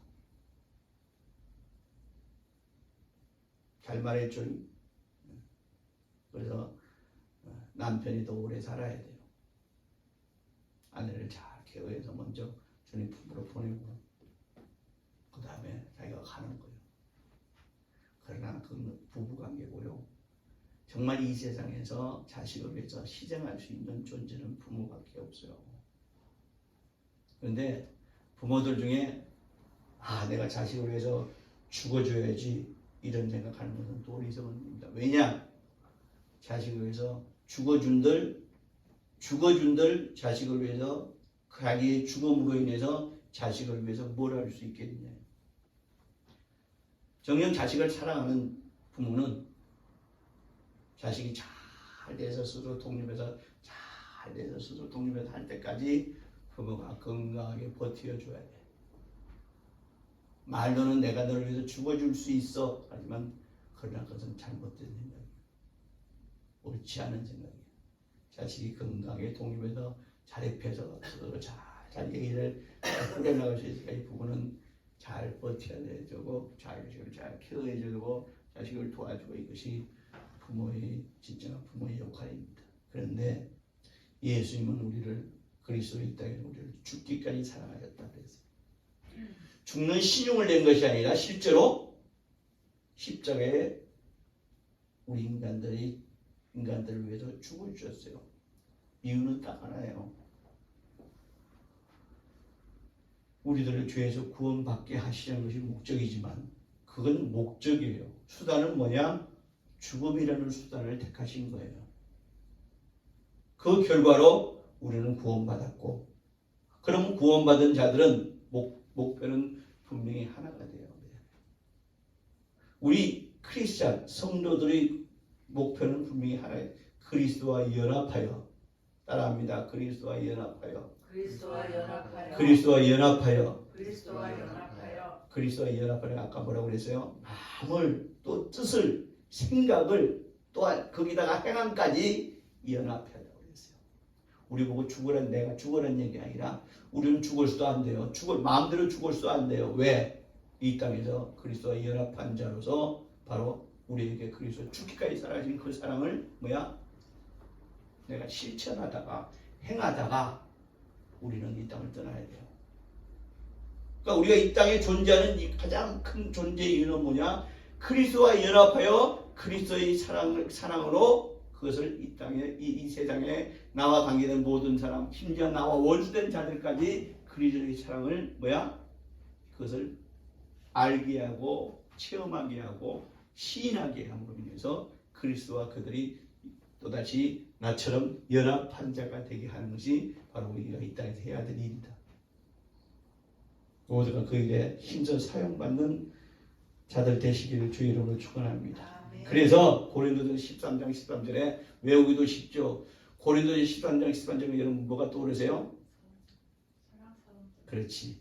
잘 말했죠? 그래서 남편이 더 오래 살아야 돼요. 아내를 잘 케어해서 먼저 주님 품으로 보내고 그 다음에 자기가 가는 거예요. 그러나 그 부부관계고요. 정말 이 세상에서 자식을 위해서 희생할 수 있는 존재는 부모밖에 없어요. 그런데 부모들 중에 내가 자식을 위해서 죽어줘야지 이런 생각하는 것은 또 어리석은입니다. 왜냐? 자식을 위해서 죽어준들 자식을 위해서 자기의 죽음으로 인해서 자식을 위해서 뭘 할 수 있겠느냐. 정녕 자식을 사랑하는 부모는 자식이 잘 돼서 스스로 독립해서 할 때까지 부모가 건강하게 버텨줘야 돼. 말로는 내가 너를 위해서 죽어줄 수 있어. 하지만 그러나 그것은 잘못된 생각이야. 옳지 않은 생각이야. 자식이 건강하게 독립해서 자립해서 스스로 잘 얘기를 꾸려나갈 수 있으니까 부부는 잘 버텨야 되고 자식을 잘 케어해주고 자식을 도와주고, 이것이 진짜 부모의 역할입니다. 그런데 예수님은 우리를 그리스도의 땅에서 우리를 죽기까지 사랑하셨다 그랬어요. 죽는 신용을 낸 것이 아니라 실제로 십자가에 우리 인간들을 위해서 죽어주셨어요. 이유는 딱 하나예요. 우리들을 죄에서 구원받게 하시는 것이 목적이지만 그건 목적이에요. 수단은 뭐냐? 죽음이라는 수단을 택하신 거예요. 그 결과로 우리는 구원받았고, 그럼 구원받은 자들은 목표는 분명히 하나가 돼요. 우리 크리스찬 성도들의 목표는 분명히 하나예요. 그리스도와 연합하여, 따라합니다. 그리스도와 연합하여. 아까 뭐라고 그랬어요? 마음을, 또 뜻을, 생각을, 또한 거기다가 행함까지 연합하라고 그랬어요. 우리 보고 죽으란, 내가 죽으란 얘기 아니라 우리는 죽을 수도 안 돼요. 마음대로 죽을 수도 안 돼요. 왜? 이 땅에서 그리스도와 연합한 자로서 바로 우리에게 그리스도 죽기까지 살아진 그 사랑을 내가 실천하다가 행하다가 우리는 이 땅을 떠나야 돼요. 그러니까 우리가 이 땅에 존재하는 이 가장 큰 존재의 이유는 뭐냐? 그리스도와 연합하여 그리스도의 사랑으로 그것을 이 땅에 이 세상에 나와 관계된 모든 사람, 심지어 나와 원수된 자들까지 그리스도의 사랑을 그것을 알게 하고 체험하게 하고 시인하게 함으로 인해서 그리스도와 그들이 또다시 나처럼 연합한 자가 되게 하는 것이 바로 우리가 이 땅에서 해야 될 일이다. 모두가 그 일에 힘써 사용받는 자들 되시기를 주의 이름으로 축원합니다. 그래서 고린도전 13장 13절에 외우기도 쉽죠. 고린도전 13장 13절에 여러분 뭐가 떠오르세요? 그렇지.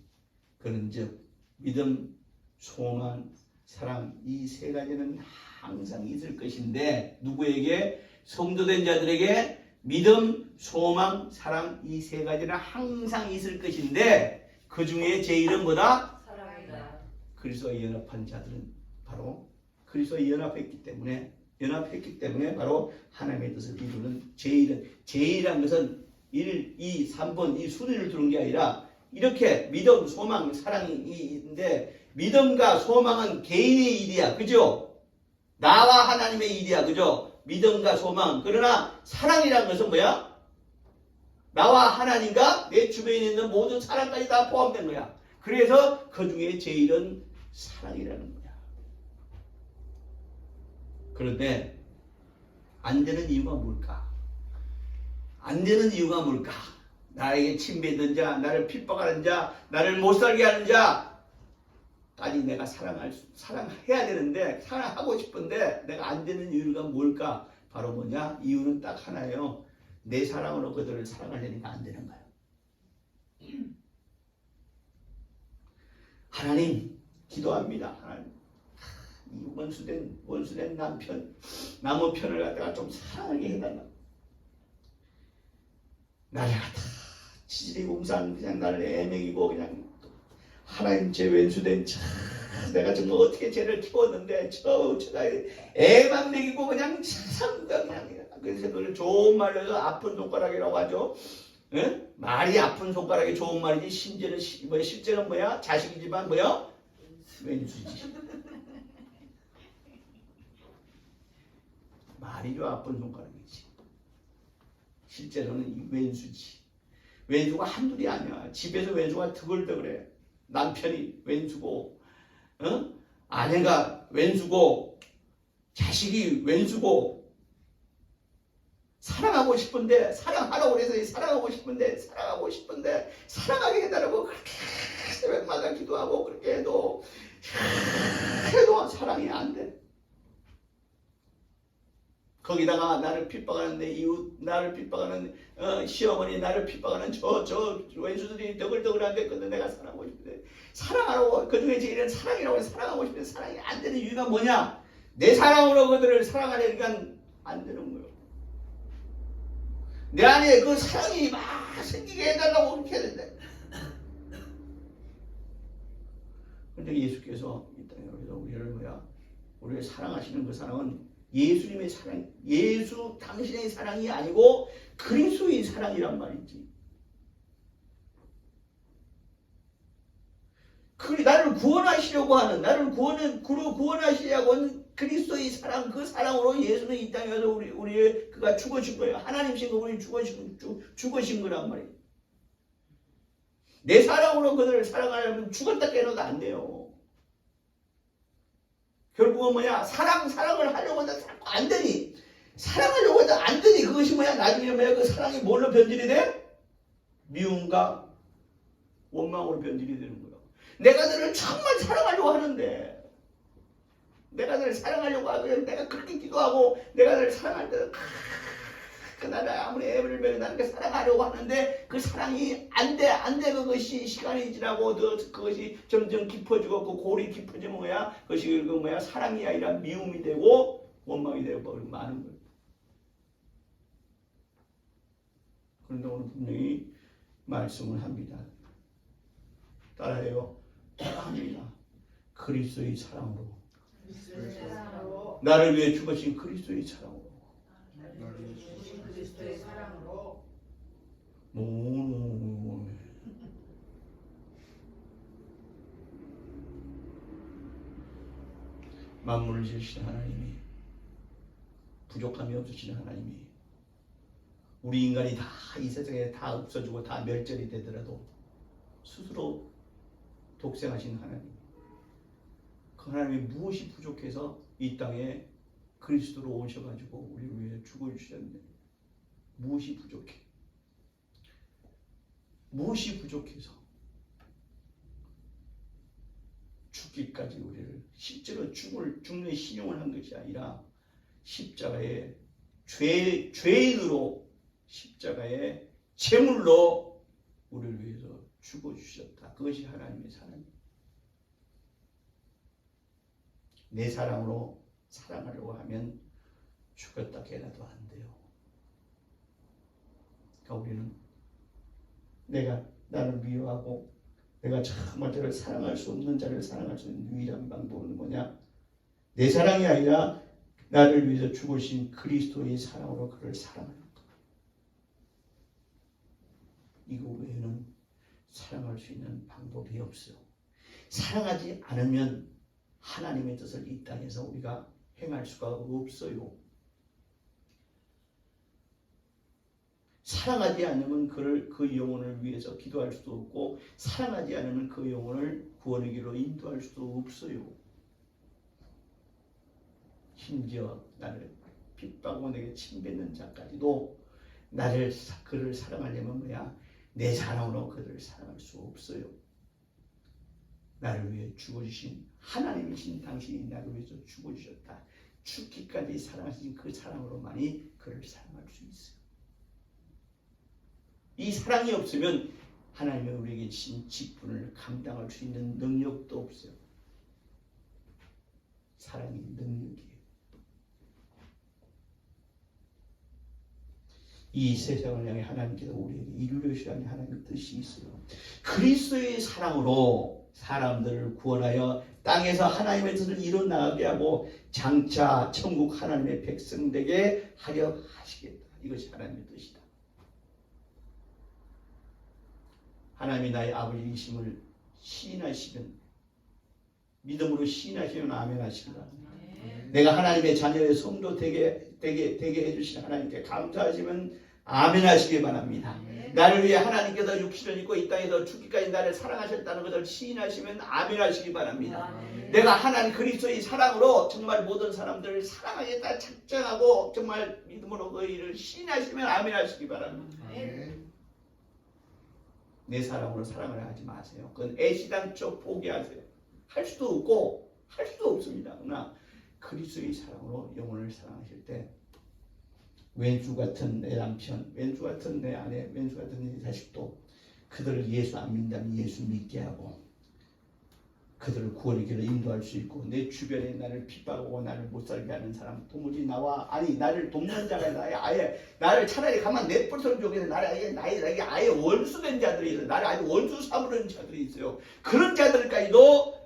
그런즉 믿음, 소망, 사랑 이 세 가지는 항상 있을 것인데 누구에게? 성도된 자들에게 믿음, 소망, 사랑 이 세 가지는 항상 있을 것인데 그 중에 제일은 뭐다? 사랑이다. 그리스도와 연합한 자들은 바로 그리스도와 연합했기 때문에 바로 하나님의 뜻을 이루는 제일이라는 것은 1, 2, 3번 이 순위를 두는 게 아니라 이렇게 믿음, 소망, 사랑이 있는데 믿음과 소망은 개인의 일이야. 그죠? 나와 하나님의 일이야. 그죠? 믿음과 소망. 그러나 사랑이라는 것은 뭐야? 나와 하나님과 내 주변에 있는 모든 사람까지 다 포함된 거야. 그래서 그 중에 제일은 사랑이라는 거야. 그런데 안 되는 이유가 뭘까? 안 되는 이유가 뭘까? 나에게 침뱉는 자, 나를 핍박하는 자, 나를 못살게 하는 자까지 내가 사랑해야 되는데, 사랑하고 싶은데 내가 안 되는 이유가 뭘까? 바로 뭐냐? 이유는 딱 하나예요. 내 사랑으로 그들을 사랑하려니까 안 되는 거예요. 하나님, 기도합니다. 하나님, 이 원수된 남의 편을 갖다가 좀 사랑하게 해달라. 나를 갖다 지질이 공산 그냥 나를 애매이고 그냥 하나님 제 왼수된 내가 정말 어떻게 쟤를 키웠는데 저가 애만 먹이고 그냥 그래서 그걸 좋은 말로 해서 아픈 손가락이라고 하죠. 에? 말이 아픈 손가락이 좋은 말이지 실제는 뭐야? 자식이지만 뭐야? 왼수지. 말이죠. 아픈 손가락이지. 실제로는 왼수지. 왼수가 한둘이 아니야. 집에서 왼수가 드글드글해. 남편이 왼수고, 아내가 왼수고, 자식이 왼수고, 사랑하고 싶은데, 사랑하라고 그래서 사랑하고 싶은데, 사랑하게 해달라고 그렇게 새벽마다 기도하고 그렇게 해도 사랑이 안 돼. 거기다가 나를 핍박하는 내 이웃, 나를 핍박하는 시어머니, 나를 핍박하는 저 왼수들이 더글더글한데 근데 내가 사랑하고 싶은데 사랑하라고 그 중에 제일은 사랑이라고 사랑하고 싶은데 사랑이 안 되는 이유가 뭐냐? 내 사랑으로 그들을 사랑하려니까 안 되는 거예요. 내 안에 그 사랑이 막 생기게 해달라고 그렇게 해야 된다. 근데 예수께서 이 땅에 오셔서 우리를 사랑하시는 그 사랑은 예수님의 사랑, 예수 당신의 사랑이 아니고 그리스도의 사랑이란 말이지. 나를 구원하시려고 하는, 나를 구원하시려고 하는 그리스도의 사랑, 그 사랑으로 예수는 이 땅에 와서 그가 죽으신 거예요. 하나님신 거 우리 죽으신 거란 말이에요. 내 사랑으로 그들을 사랑하려면 죽었다 깨어나도 안 돼요. 결국은 뭐냐? 사랑을 하려고 해도 안 되니. 사랑하려고 해도 안 되니. 그것이 뭐야? 나중에 뭐야? 그 사랑이 뭘로 변질이 돼? 미움과 원망으로 변질이 되는 거야. 내가 너를 정말 사랑하려고 하는데, 내가 너를 사랑하려고 하고, 내가 그렇게 기도하고, 내가 너를 사랑할 때, 나를 아무리 애를 먹여 나는 그 사랑하려고 하는데 그 사랑이 안 돼. 그것이 시간이 지나고 그것이 점점 깊어지고 그 골이 깊어지면 뭐야? 그것이 사랑이 아니라 미움이 되고 원망이 되고 많은 거예요. 그런데 오늘 분명히 말씀을 합니다. 따라해요. 따라합니다. 그리스도의 사랑으로. 나를 위해 죽으신 그리스도의 사랑으로. 그리스도의 사랑으로 만물을 지으신 하나님이 부족함이 없으시는 하나님이 우리 인간이 다 이 세상에 다 없어지고 다 멸절이 되더라도 스스로 독생하신 하나님, 그 하나님이 무엇이 부족해서 이 땅에 그리스도로 오셔가지고 우리를 위해 죽어주셨는데 무엇이 부족해? 무엇이 부족해서 죽기까지 우리를 실제로 죽는 신용을 한 것이 아니라 십자가의 죄인으로 십자가의 제물로 우리를 위해서 죽어주셨다. 그것이 하나님의 사랑입니다. 내 사랑으로 사랑하려고 하면 죽었다 깨나도 안 돼요. 그러니까 우리는 나를 미워하고 내가 정말 저를 사랑할 수 없는 자를 사랑할 수 있는 유일한 방법은 뭐냐? 내 사랑이 아니라 나를 위해서 죽으신 그리스도의 사랑으로 그를 사랑하는 것. 이거 외에는 사랑할 수 있는 방법이 없어요. 사랑하지 않으면 하나님의 뜻을 이 땅에서 우리가 행할 수가 없어요. 사랑하지 않으면 그 영혼을 위해서 기도할 수도 없고, 사랑하지 않으면 그 영혼을 구원의 길로 인도할 수도 없어요. 심지어 나를 핍박하고 내게 침뱉는 자까지도 그를 사랑하려면 뭐야? 내 사랑으로 그를 사랑할 수 없어요. 나를 위해 죽어주신 하나님이신 당신이 나를 위해서 죽어주셨다. 죽기까지 사랑하신 그 사랑으로만이 그를 사랑할 수 있어요. 이 사랑이 없으면 하나님의 우리에게 주신 직분을 감당할 수 있는 능력도 없어요. 사랑이 능력이에요. 이 세상을 향해 하나님께서 우리에게 이루려고 하는 하나님의 뜻이 있어요. 그리스도의 사랑으로 사람들을 구원하여 땅에서 하나님의 뜻을 이뤄나가게 하고 장차 천국 하나님의 백성 되게 하려 하시겠다. 이것이 하나님의 뜻이다. 하나님이 나의 아버지이심을 시인하시면, 믿음으로 시인하시면 아멘 하시기 바랍니다. 내가 하나님의 자녀의 성도 되게 해주신 하나님께 감사하시면 아멘 하시기 바랍니다. 나를 위해 하나님께서 육신을 입고 이 땅에서 죽기까지 나를 사랑하셨다는 것을 시인하시면 아멘 하시기 바랍니다. 내가 하나님 그리스도의 사랑으로 정말 모든 사람들을 사랑하겠다 작정하고 정말 믿음으로 그 일을 시인하시면 아멘 하시기 바랍니다. 내 사랑으로 사랑을 하지 마세요. 그건 애시당초 포기하세요. 할 수도 없고 할 수도 없습니다. 그러나 그리스도의 사랑으로 영혼을 사랑하실 때 왼수 같은 내 남편, 왼수 같은 내 아내, 왼수 같은 내 자식도 그들을 예수 안 믿는다면 예수 믿게 하고 그들을 구원의 길로 인도할 수 있고, 내 주변에 나를 핍박하고 나를 못 살게 하는 사람, 도무지 나를 돕는 자가 아예 나를 차라리 가만 내버려두면 좋겠는데 나에게 아예 원수된 자들이 있어요. 나를 아주 원수 삼으려는 자들이 있어요. 그런 자들까지도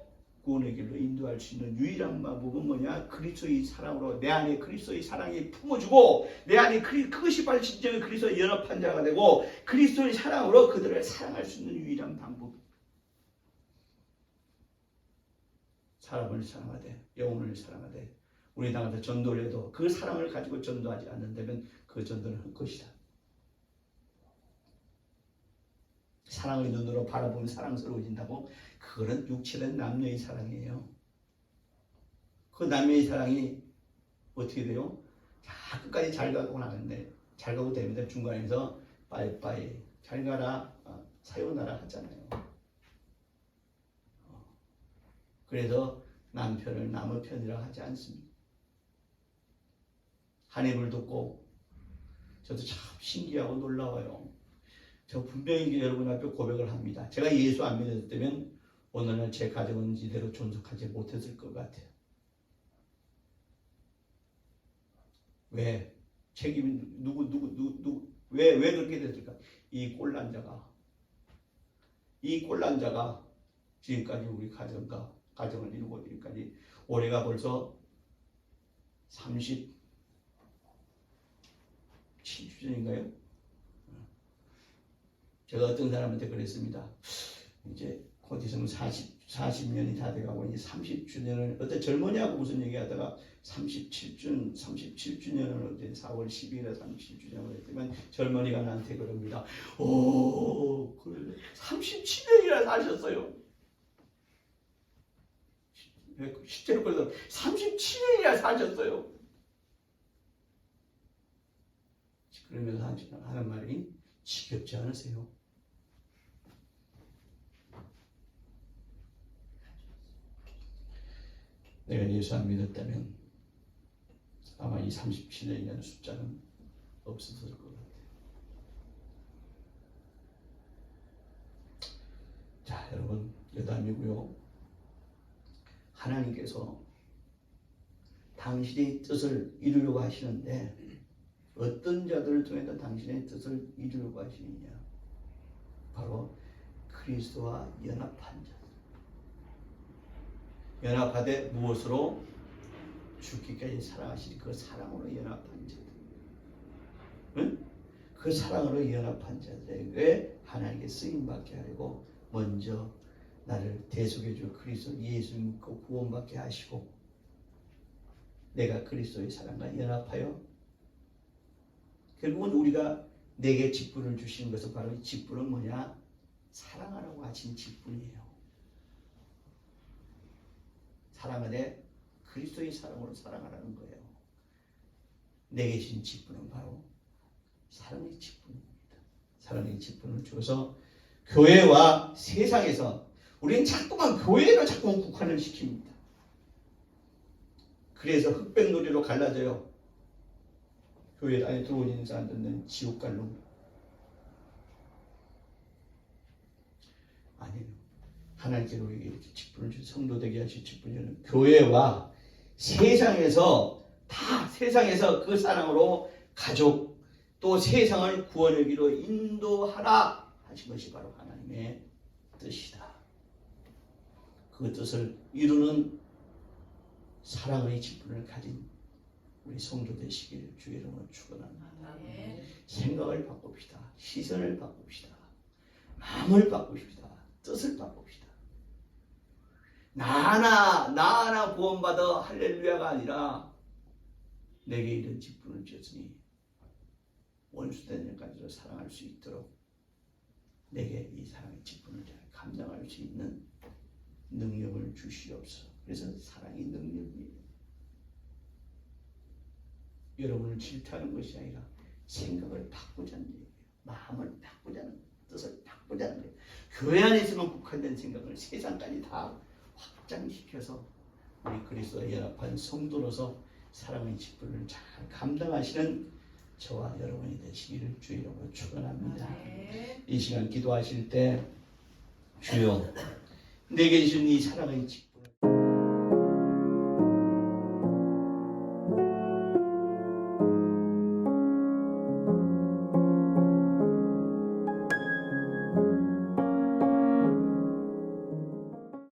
구원의 길로 인도할 수 있는 유일한 방법은 뭐냐? 그리스도의 사랑으로 내 안에 그리스도의 사랑이 품어주고 내 안에 그것이 바로 진정의 그리스도의 연합한 자가 되고 그리스도의 사랑으로 그들을 사랑할 수 있는 유일한 방법. 사람을 사랑하되 영혼을 사랑하되 우리 당에서 전도를 해도 그 사랑을 가지고 전도하지 않는다면 그 전도는 헛것이다. 사랑의 눈으로 바라보면 사랑스러워진다고? 그거는 육체된 남녀의 사랑이에요. 그 남녀의 사랑이 어떻게 돼요? 자, 끝까지 잘 가고 나는데 잘 가고 되면 중간에서 빠이빠이 잘 가라 사요나라 하잖아요. 그래서 남편을 남의 편이라 하지 않습니다. 한 해를 듣고 저도 참 신기하고 놀라워요. 저 분명히 여러분 앞에 고백을 합니다. 제가 예수 안 믿었다면 오늘날 제 가정은 이대로 존속하지 못했을 것 같아요. 왜? 책임이 왜 그렇게 됐을까? 이 꼴난 자가 지금까지 우리 가정을 이루고 있기까지 올해가 벌써 37주년인가요? 제가 어떤 사람한테 그랬습니다. 이제 곧 있으면 하나님께서는 40년이 다 돼가고 이제 30주년을 어때 젊은이하고 무슨 얘기하다가 37주년을 어제 4월 12일에 37주년을 했지만 젊은이가 나한테 그럽니다. 오, 그래 37년이나 사셨어요. 실제로 그래서 37년이나 사셨어요. 그러면서 하는 말이 지겹지 않으세요? 내가 예수 안 믿었다면 아마 이 37년이라는 숫자는 없었을 것 같아요. 자, 여러분, 여담이고요. 하나님께서 당신의 뜻을 이루려고 하시는데 어떤 자들을 통해서 당신의 뜻을 이루려고 하시느냐? 바로 그리스도와 연합한 자. 연합하되 무엇으로? 죽기까지 사랑하시니 그 사랑으로 연합한 자들. 응? 그 사랑으로 연합한 자들에게 하나님께 쓰임받게 하려고 먼저 나를 대속해줄 그리스도 예수 믿고 구원받게 하시고 내가 그리스도의 사랑과 연합하여 결국은 우리가 내게 직분을 주시는 것은 바로 이 직분은 뭐냐? 사랑하라고 하신 직분이에요. 사랑하되 그리스도의 사랑으로 사랑하라는 거예요. 내게 주신 직분은 바로 사랑의 직분입니다. 사랑의 직분을 주어서 교회와 세상에서 우리는 자꾸만 교회로 자꾸만 국한을 시킵니다. 그래서 흑백놀이로 갈라져요. 교회 안에 들어오는 사람들은 지옥 갈 놈. 아니에요. 하나님께서 우리에게 이렇게 직분을 주신 성도 되게 하신 직분은 교회와 세상에서 다 세상에서 그 사랑으로 가족 또 세상을 구원의 길로 인도하라 하신 것이 바로 하나님의 뜻이다. 그 뜻을 이루는 사랑의 직분을 가진 우리 성도 되시길 주의 이름으로 축원합니다. 생각을 바꿉시다. 시선을 바꿉시다. 마음을 바꿉시다. 뜻을 바꿉시다. 나 하나 구원받아 할렐루야가 아니라 내게 이런 직분을 주었으니 원수된 일까지도 사랑할 수 있도록 내게 이 사랑의 직분을 잘 감당할 수 있는 능력을 주시옵소서. 그래서 사랑이 능력이에요. 여러분을 질타하는 것이 아니라 생각을 바꾸자는 얘기예요. 마음을 바꾸자는, 뜻을 바꾸자는 거예요. 교회 안에서만 국한된 생각을 세상까지 다 확장시켜서 우리 그리스도와 연합한 성도로서 사랑의 직분을 잘 감당하시는 저와 여러분이 되시기를 주의 이름으로 축원합니다. 이 시간 기도하실 때 주여 내게 주신 이 사랑의 직분